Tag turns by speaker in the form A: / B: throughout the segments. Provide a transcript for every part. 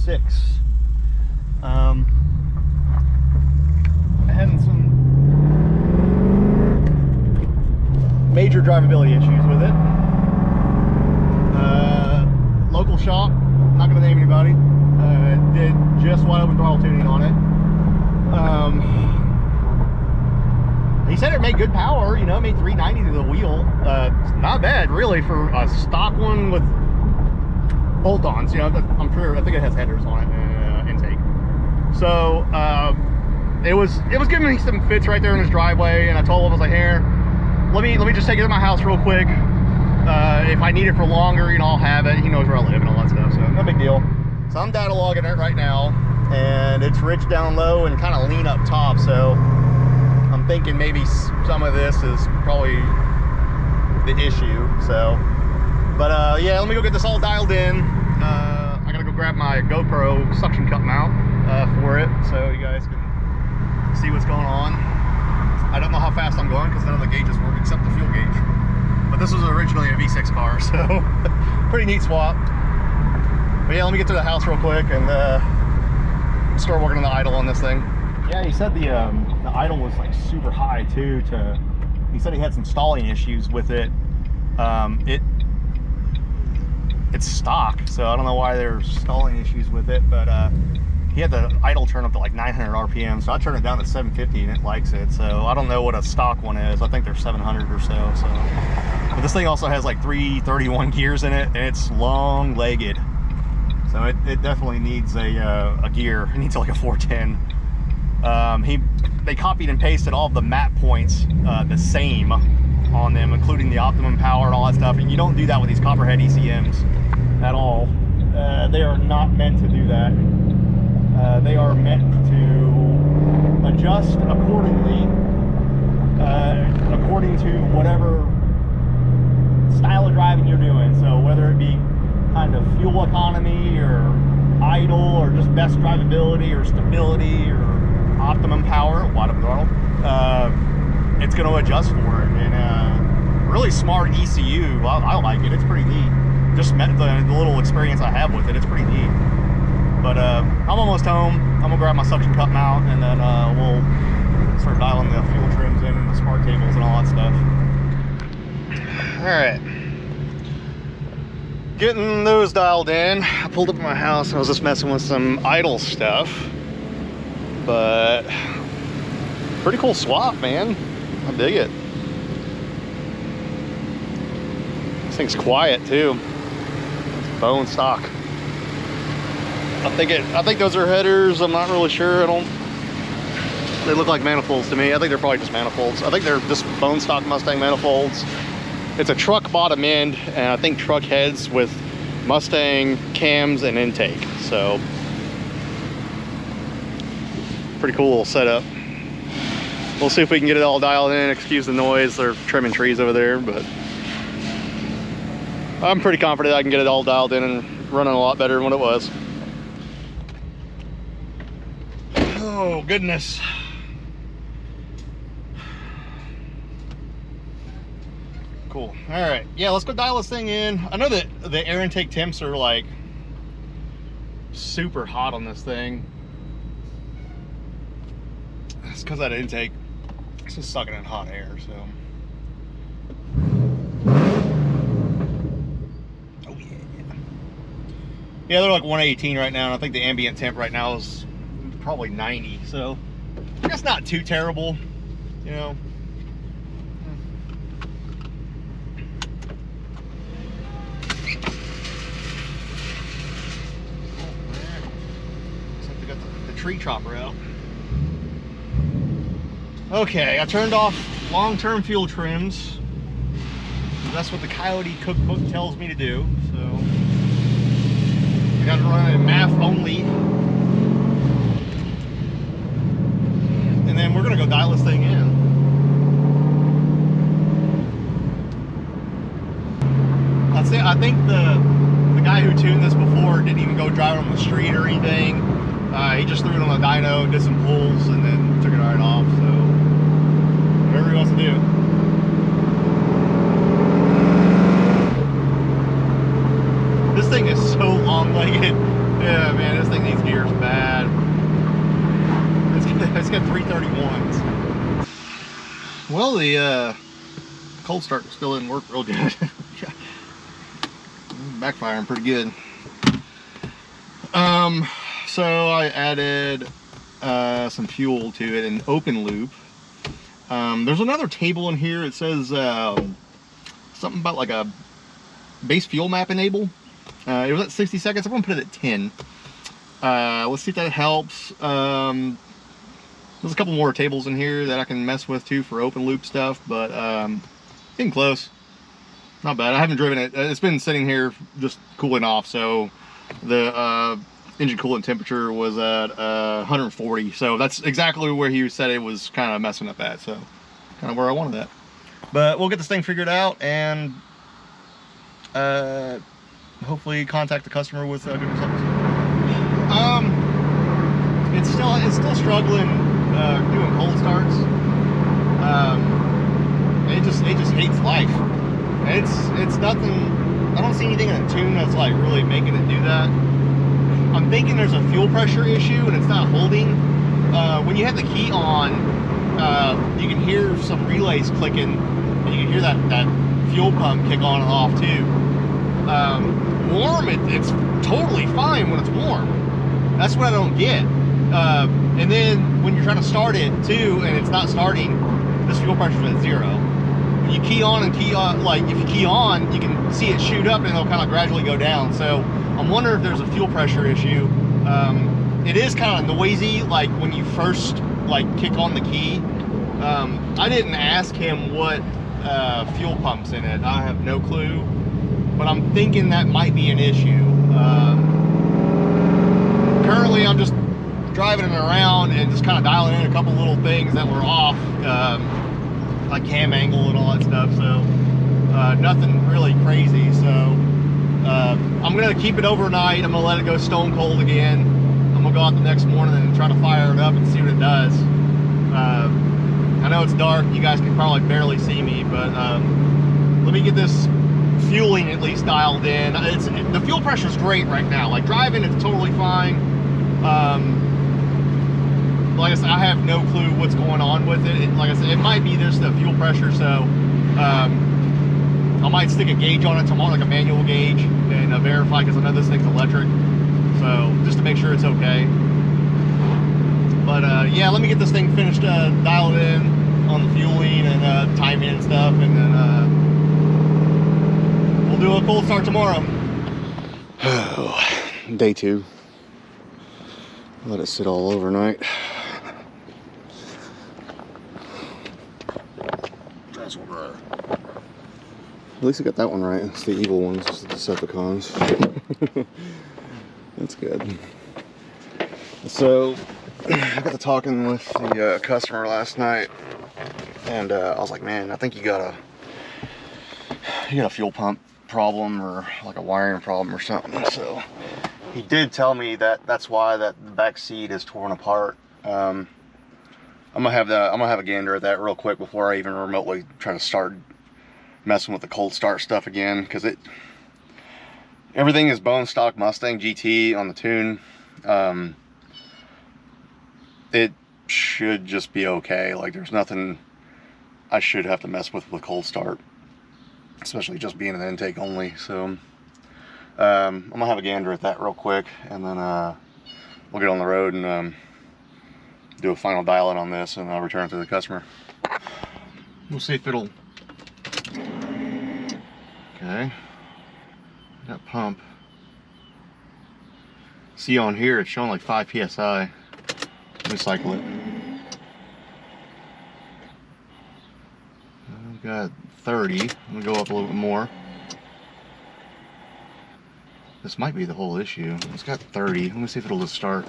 A: V6. Having some major drivability issues with it. Local shop, not gonna name anybody, did just wide open throttle tuning on it. He said it made good power, you know, it made 390 to the wheel. Not bad, really, for a stock one with bolt-ons. You know, I'm sure, I think it has headers on it and intake. So it was giving me some fits right there in his driveway, and I told him, I was like, here, let me just take it to my house real quick. If I need it for longer, you know, I'll have it. He knows where I live and all that stuff, so no big deal. So I'm data logging it right now, and it's rich down low and kind of lean up top, so I'm thinking maybe some of this is probably the issue. So, but yeah, let me go get this all dialed in. I gotta go grab my GoPro suction cup mount for it, so you guys can see what's going on. I don't know how fast I'm going because none of the gauges work except the fuel gauge. But this was originally a V6 car, so pretty neat swap. But yeah, let me get to the house real quick and start working on the idle on this thing. Yeah, he said the idle was like super high too. He said he had some stalling issues with it. It's stock, so I don't know why there's stalling issues with it, but he had the idle turn up to like 900 RPM, so I turned it down to 750 and it likes it. So I don't know what a stock one is. I think they're 700 or so. But this thing also has like 331 gears in it, and it's long-legged. So it definitely needs a gear. It needs like a 410. They copied and pasted all of the map points the same on them, including the optimum power and all that stuff. And you don't do that with these copperhead ECMs at all. They are not meant to do that. They are meant to adjust accordingly, according to whatever style of driving you're doing. So whether it be kind of fuel economy or idle or just best drivability or stability or optimum power, wide open throttle, it's going to adjust for it. And really smart ECU. I like it. It's pretty neat. Just the little experience I have with it, it's pretty neat. But I'm almost home. I'm gonna grab my suction cup mount, and then we'll start dialing the fuel trims in and the smart tables and all that stuff. All right, getting those dialed in. I pulled up at my house and I was just messing with some idle stuff, but pretty cool swap, man. I dig it. This thing's quiet too. It's bone stock. I think those are headers. I'm not really sure. They look like manifolds to me. I think they're probably just manifolds. I think they're just bone stock Mustang manifolds. It's a truck bottom end, and I think truck heads with Mustang cams and intake. So pretty cool setup. We'll see if we can get it all dialed in. Excuse the noise. They're trimming trees over there, but I'm pretty confident I can get it all dialed in and running a lot better than what it was. Oh goodness. Cool. All right, yeah, let's go dial this thing in. I know that the air intake temps are like super hot on this thing. It's because that intake, it's just sucking in hot air, so. Oh yeah. Yeah, they're like 118 right now, and I think the ambient temp right now is probably 90, so I guess not too terrible, you know. Looks like we got the tree chopper out. Okay, I turned off long-term fuel trims. That's what the Coyote cookbook tells me to do, so I got to run it MAF only. And then we're gonna go dial this thing in. That's it. I think the guy who tuned this before didn't even go drive it on the street or anything. He just threw it on the dyno, did some pulls, and then took it right off. So whatever he wants to do. This thing is so long-legged. Yeah, man, this thing It's got 331s. Well, the cold start still didn't work real good. Backfiring pretty good. So I added some fuel to it in open loop. There's another table in here. It says something about like a base fuel map enable. It was at 60 seconds. I'm gonna put it at 10. Let's see if that helps. There's a couple more tables in here that I can mess with too for open loop stuff, but getting close. Not bad. I haven't driven it. It's been sitting here just cooling off, so the engine coolant temperature was at 140, so that's exactly where he said it was kind of messing up at, so kind of where I wanted that. But we'll get this thing figured out and hopefully contact the customer with good results. It's still struggling doing cold starts. It just hates life. It's nothing. I don't see anything in the tune that's like really making it do that. I'm thinking there's a fuel pressure issue and it's not holding. When you have the key on, you can hear some relays clicking, and you can hear that fuel pump kick on and off too. Warm, it's totally fine when it's warm. That's what I don't get. And then when you're trying to start it too, and it's not starting, this fuel pressure is at 0. When you key on and key on, like if you key on, you can see it shoot up and it'll kind of gradually go down. So I'm wondering if there's a fuel pressure issue. It is kind of noisy, like when you first like kick on the key. I didn't ask him what fuel pump's in it. I have no clue, but I'm thinking that might be an issue. Currently, I'm just driving it around and just kind of dialing in a couple little things that were off, like cam angle and all that stuff. So nothing really crazy. So I'm gonna keep it overnight. I'm gonna let it go stone cold again. I'm gonna go out the next morning and try to fire it up and see what it does. I know it's dark. You guys can probably barely see me, but let me get this fueling at least dialed in. The fuel pressure is great right now. Like driving, it's totally fine. Like I said, I have no clue what's going on with it. Like I said, it might be just the fuel pressure. So I might stick a gauge on it tomorrow, like a manual gauge, and verify, because I know this thing's electric. So just to make sure it's okay. But yeah, let me get this thing finished, dialed in on the fueling and timing and stuff, and then we'll do a cold start tomorrow. Oh, day 2. Let it sit all overnight. That's right. At least I got that one right. It's the evil ones, it's the Decepticons. That's good. So I got to talking with the customer last night, and I was like, man, I think you got a fuel pump problem or like a wiring problem or something. So he did tell me that that's why the back seat is torn apart. I'm gonna have a gander at that real quick before I even remotely try to start messing with the cold start stuff again, because everything is bone stock Mustang GT on the tune. It should just be okay. Like there's nothing I should have to mess with cold start, especially just being an intake only. So I'm gonna have a gander at that real quick, and then we'll get on the road and do a final dial-in on this, and I'll return it to the customer. We'll see if it'll. Okay, that pump. See on here, it's showing like 5 psi. Let me cycle it. I've got 30. I'm gonna go up a little bit more. This might be the whole issue. It's got 30. Let me see if it'll just start.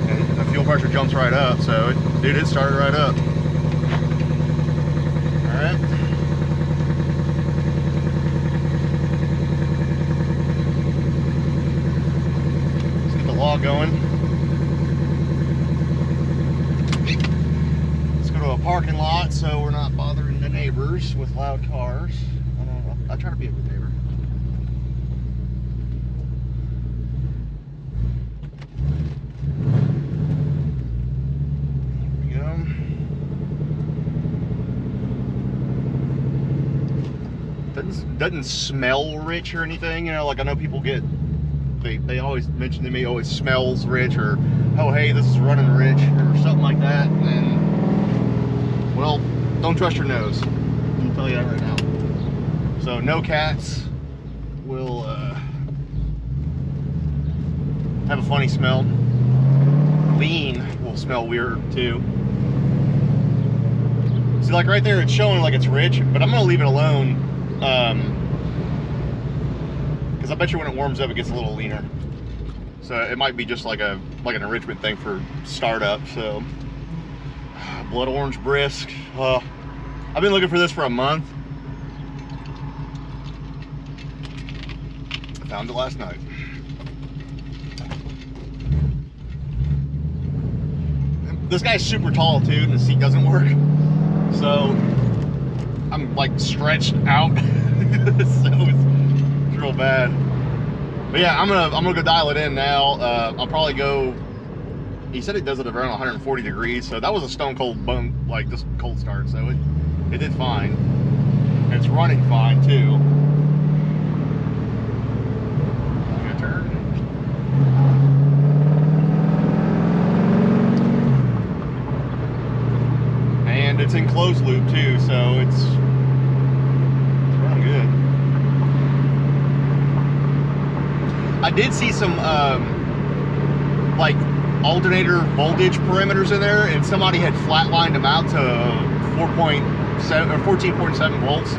A: And the fuel pressure jumps right up, so it started right up. All right. Log going. Let's go to a parking lot so we're not bothering the neighbors with loud cars. I try to be a good neighbor. doesn't smell rich or anything. You know, like I know people get, they always mention to me, oh, it smells rich, or oh, hey, this is running rich, or something like that. And well, don't trust your nose. I'll tell you that right now. So no cats will have a funny smell. Lean will smell weird too. See, like right there, it's showing like it's rich, but I'm gonna leave it alone, because I bet you when it warms up, it gets a little leaner. So it might be just like an enrichment thing for startup. So blood orange brisk. I've been looking for this for a month. I found it last night. This guy's super tall too, and the seat doesn't work. So I'm like stretched out. So it's real bad. But yeah, I'm gonna go dial it in now. I'll probably go. He said it does it around 140 degrees, so that was a stone cold bone, like just cold start. So it did fine. And it's running fine too. I'm gonna turn. And it's in closed loop too, so it's running good. I did see some like alternator voltage parameters in there, and somebody had flatlined them out to 4.7 or 14.7 volts.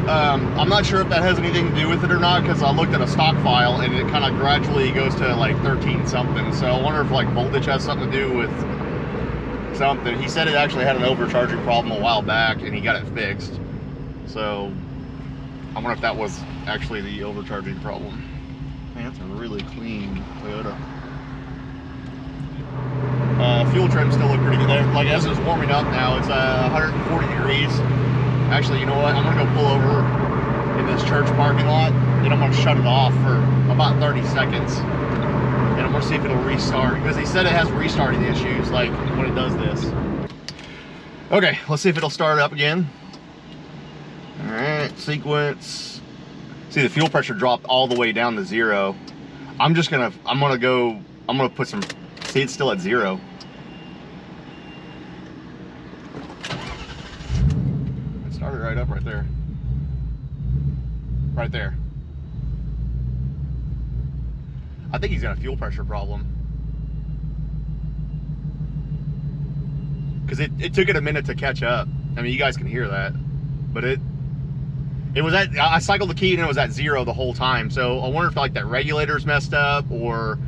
A: I'm not sure if that has anything to do with it or not, because I looked at a stock file and it kind of gradually goes to like 13 something. So I wonder if like voltage has something to do with something. He said it actually had an overcharging problem a while back and he got it fixed. So I wonder if that was actually the overcharging problem. Man, that's a really clean Toyota. Fuel trim still look pretty good there. Like as it's warming up now, it's 140 degrees. Actually, you know what? I'm gonna go pull over in this church parking lot and I'm gonna shut it off for about 30 seconds. And I'm gonna see if it'll restart, because he said it has restarting issues like when it does this. Okay, let's see if it'll start up again. All right, sequence. See, the fuel pressure dropped all the way down to 0. I'm gonna put some, see, it's still at 0. It started right up right there. Right there. I think he's got a fuel pressure problem. Because it took it a minute to catch up. I mean, you guys can hear that. But it was at, I cycled the key and it was at 0 the whole time. So I wonder if like that regulator's messed up, or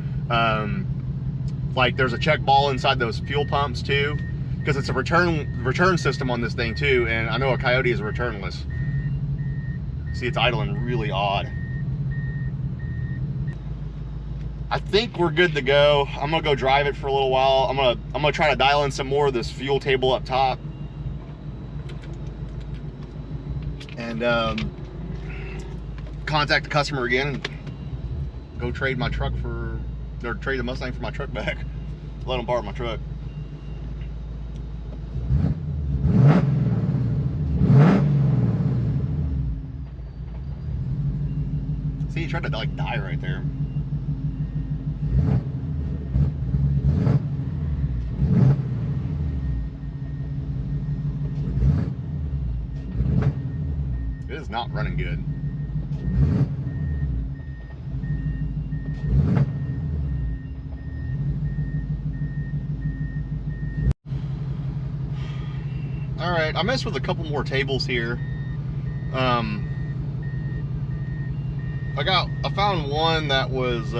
A: like there's a check ball inside those fuel pumps too. Because it's a return system on this thing too. And I know a Coyote is returnless. See, it's idling really odd. I think we're good to go. I'm gonna go drive it for a little while. I'm gonna try to dial in some more of this fuel table up top, and contact the customer again and go trade my truck for, or trade the Mustang for my truck back. Let them borrow my truck. See, he tried to like die right there. It is not running good. All right, I messed with a couple more tables here. I found one that was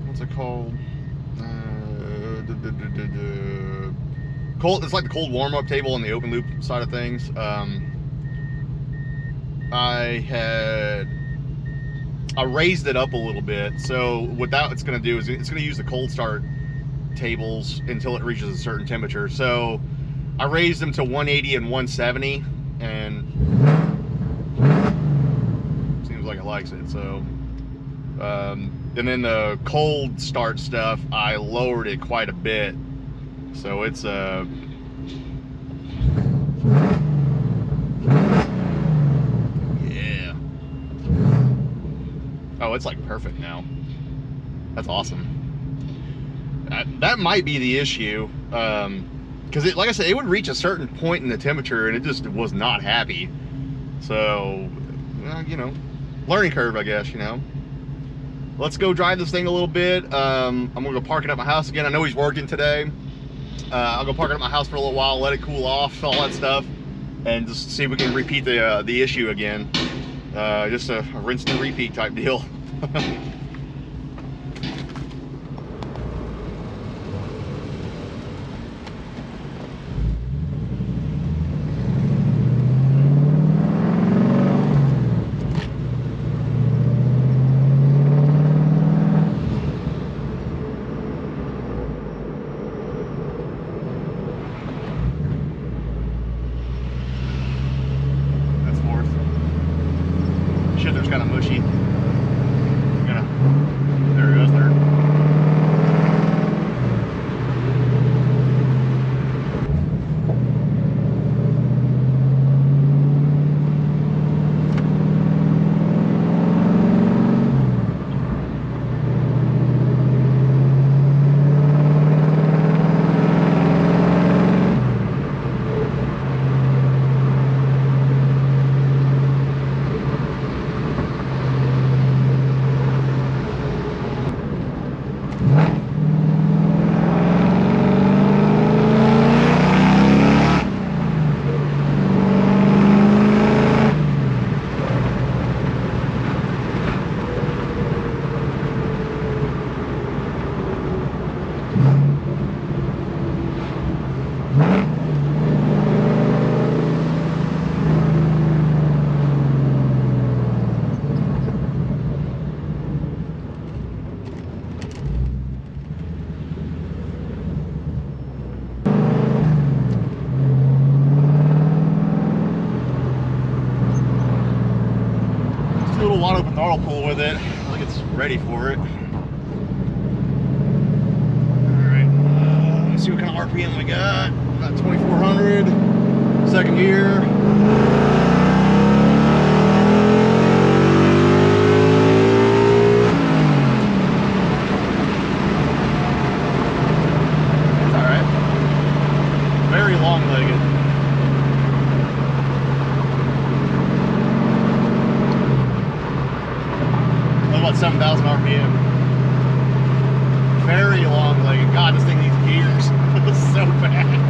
A: what's it called? Cold. It's like the cold warm-up table on the open loop side of things. I raised it up a little bit, so what that it's going to do is it's going to use the cold start tables until it reaches a certain temperature. So I raised them to 180 and 170, and seems like it likes it. So and then the cold start stuff, I lowered it quite a bit, so it's Oh, it's like perfect now. That's awesome. That might be the issue, because it, like I said, it would reach a certain point in the temperature and it just was not happy. So, you know, learning curve, I guess. You know. Let's go drive this thing a little bit. I'm gonna go park it at my house again. I know he's working today. I'll go park it at my house for a little while, let it cool off, all that stuff, and just see if we can repeat the issue again. Just a rinse and repeat type deal. Shifter's kind of mushy. There it goes there. A little wide open throttle pull with it. I think it's ready for it. Alright, let's see what kind of RPM we got. About 2400. Second gear. It's alright. Very long-legged. About 7,000 RPM. Very long legged. God, this thing needs gears. It's so bad.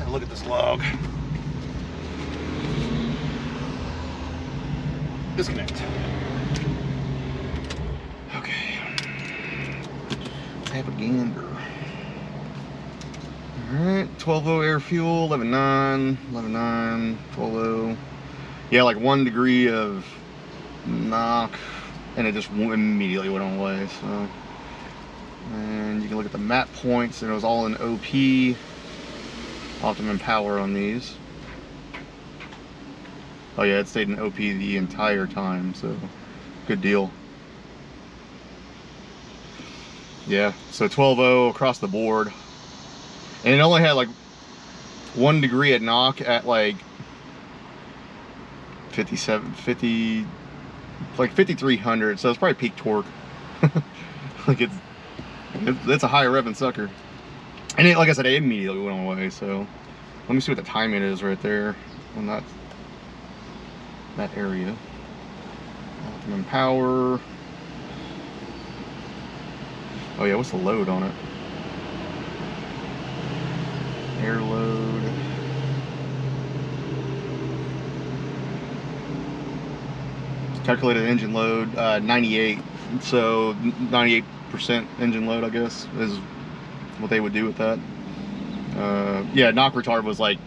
A: Look at this log. Disconnect. Okay. Let's have a gander. Alright, 12.0 air fuel, 11.9, 11.9, 12.0. Yeah, like 1 degree of knock, and it just immediately went away. So, and you can look at the map points, and it was all in OP. Optimum power on these. Oh yeah, it stayed in OP the entire time, so good deal. Yeah, so 12.0 across the board. And it only had like 1 degree at knock at like 50, like 5,300, so it's probably peak torque. Like it's a high revving sucker. And it, like I said, it immediately went away, so let me see what the timing is right there on that area. Optimum power. Oh yeah, what's the load on it? Air load. Calculated engine load, 98. So 98% engine load, I guess, is what they would do with that. Yeah, knock retard was like,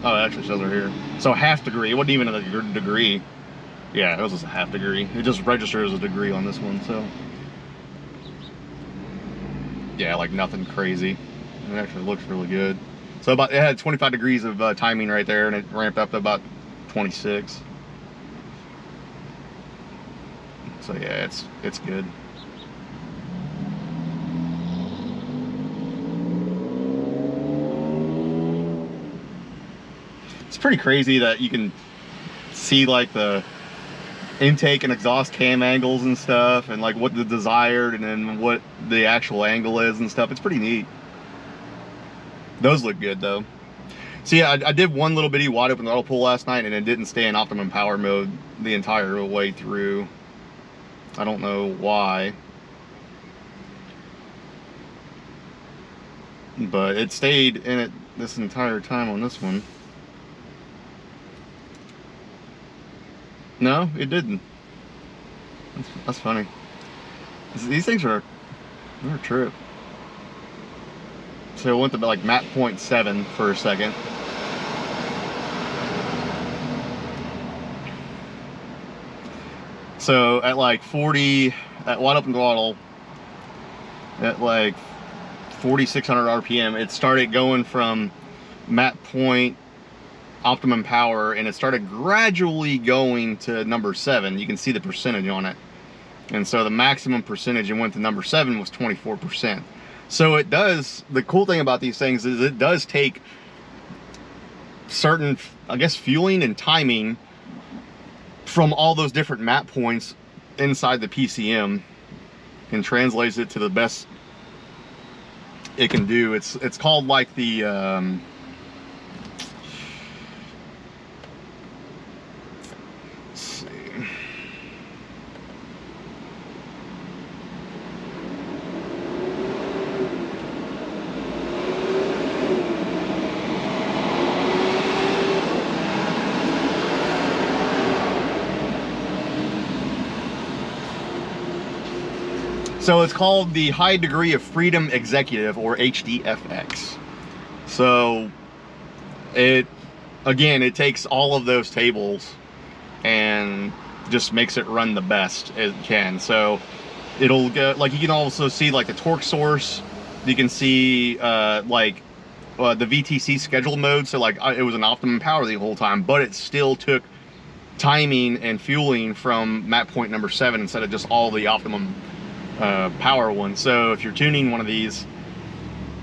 A: oh, it actually shows right here. So 1/2 degree. It wasn't even a degree. Yeah, it was just a 1/2 degree. It just registered as a degree on this one. So yeah, like nothing crazy. It actually looks really good. So it had 25 degrees of timing right there, and it ramped up to about 26. So yeah, it's good. It's pretty crazy that you can see like the intake and exhaust cam angles and stuff, and like what the desired and then what the actual angle is and stuff. It's pretty neat. Those look good though. So yeah, I did one little bitty wide open throttle pull last night, and it didn't stay in optimum power mode the entire way through. I don't know why, but it stayed in it this entire time on this one. No, it didn't. That's funny. These things are, they're a trip. So it went to like map point 7 for a second. So at like 40, at wide open throttle, at like 4,600 RPM, it started going from map point optimum power, and it started gradually going to number 7. You can see the percentage on it. And so the maximum percentage it went to number 7 was 24%. So it does, the cool thing about these things is it does take certain, I guess, fueling and timing from all those different map points inside the PCM and translates it to the best it can do. It's called like the let's see. So it's called the High Degree of Freedom Executive, or HDFX. So it, again, it takes all of those tables and just makes it run the best it can. So it'll go, like, you can also see like the torque source. You can see the VTC schedule mode. So like it was an optimum power the whole time, but it still took timing and fueling from map point number 7 instead of just all the optimum power one. So if you're tuning one of these,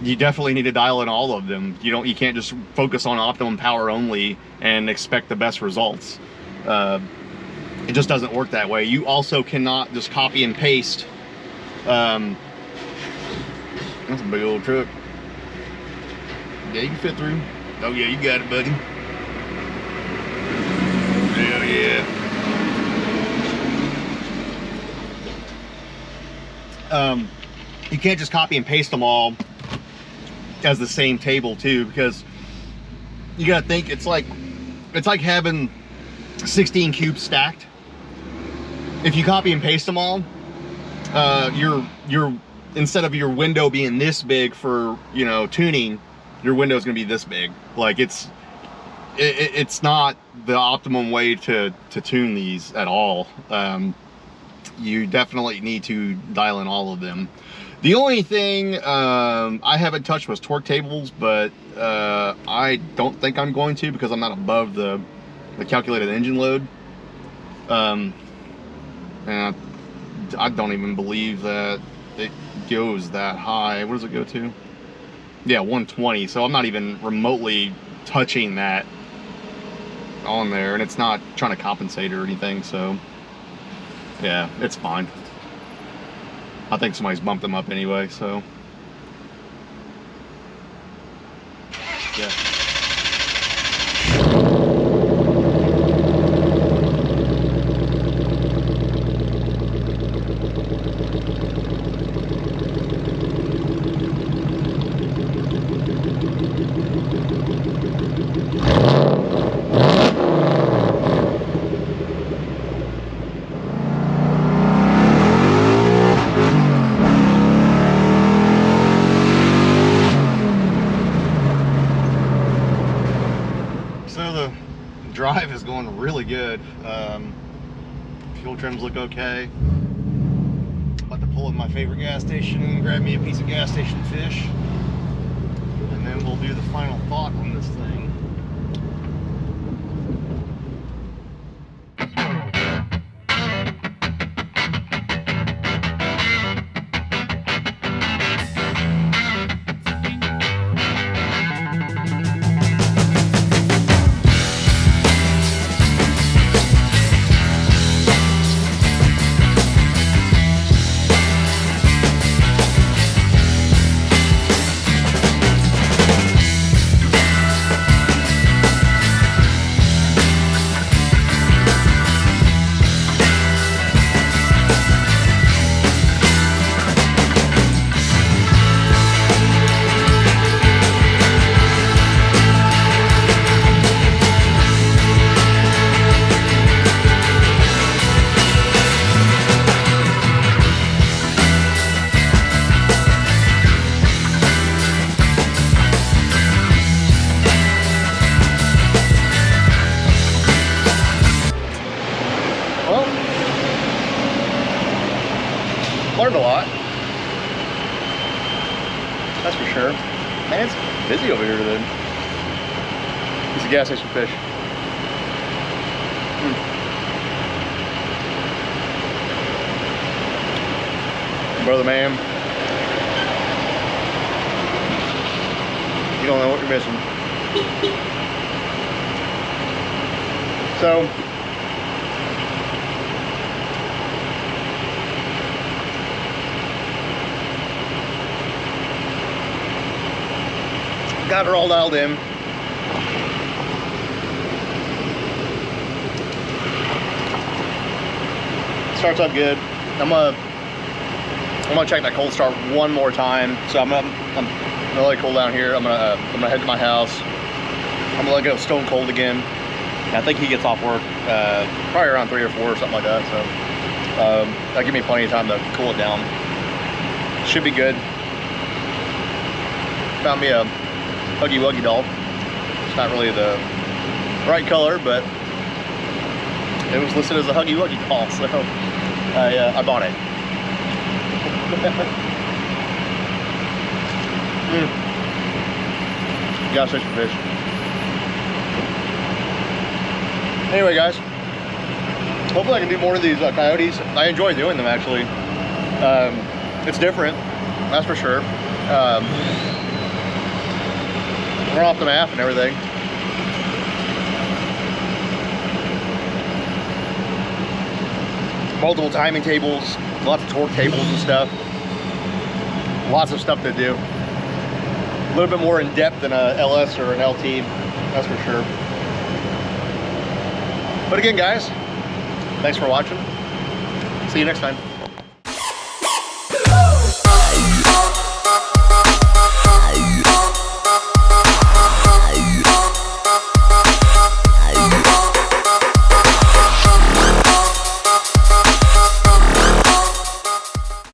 A: you definitely need to dial in all of them. You can't just focus on optimum power only and expect the best results. It just doesn't work that way. You also cannot just copy and paste. That's a big old truck. Yeah, you can fit through. Oh yeah, you got it, buddy. Hell yeah. You can't just copy and paste them all as the same table too, because you gotta think it's like having 16 cubes stacked. If you copy and paste them all, you're instead of your window being this big for, you know, tuning, your window is gonna be this big. Like it's not the optimum way to tune these at all. You definitely need to dial in all of them. The only thing I haven't touched was torque tables, but I don't think I'm going to, because I'm not above the calculated engine load. And I don't even believe that it goes that high. What does it go to? Yeah, 120. So I'm not even remotely touching that on there, and it's not trying to compensate or anything. So yeah, it's fine. I think somebody's bumped them up anyway, so yeah. Drive is going really good. Fuel trims look okay. About to pull in my favorite gas station and grab me a piece of gas station fish. and we'll do the final thought on this thing. Learned a lot. That's for sure. Man, it's busy over here today. It's a gas station fish. Brother man, you don't know what you're missing. So, got her all dialed in. Starts up good. I'm gonna check that cold start one more time. So I'm gonna let it cool down here. I'm gonna head to my house. I'm gonna let it go stone cold again. And I think he gets off work probably around 3 or 4 or something like that. So that'll give me plenty of time to cool it down. Should be good. Found me a Huggy Wuggy doll. It's not really the right color, but it was listed as a Huggy Wuggy doll, so I bought it. Gas station fish. Anyway, guys, hopefully I can do more of these coyotes. I enjoy doing them, actually. It's different, that's for sure. We're off the map and everything. Multiple timing tables, lots of torque tables and stuff. Lots of stuff to do. A little bit more in depth than a LS or an LT, that's for sure. But again, guys, thanks for watching. See you next time.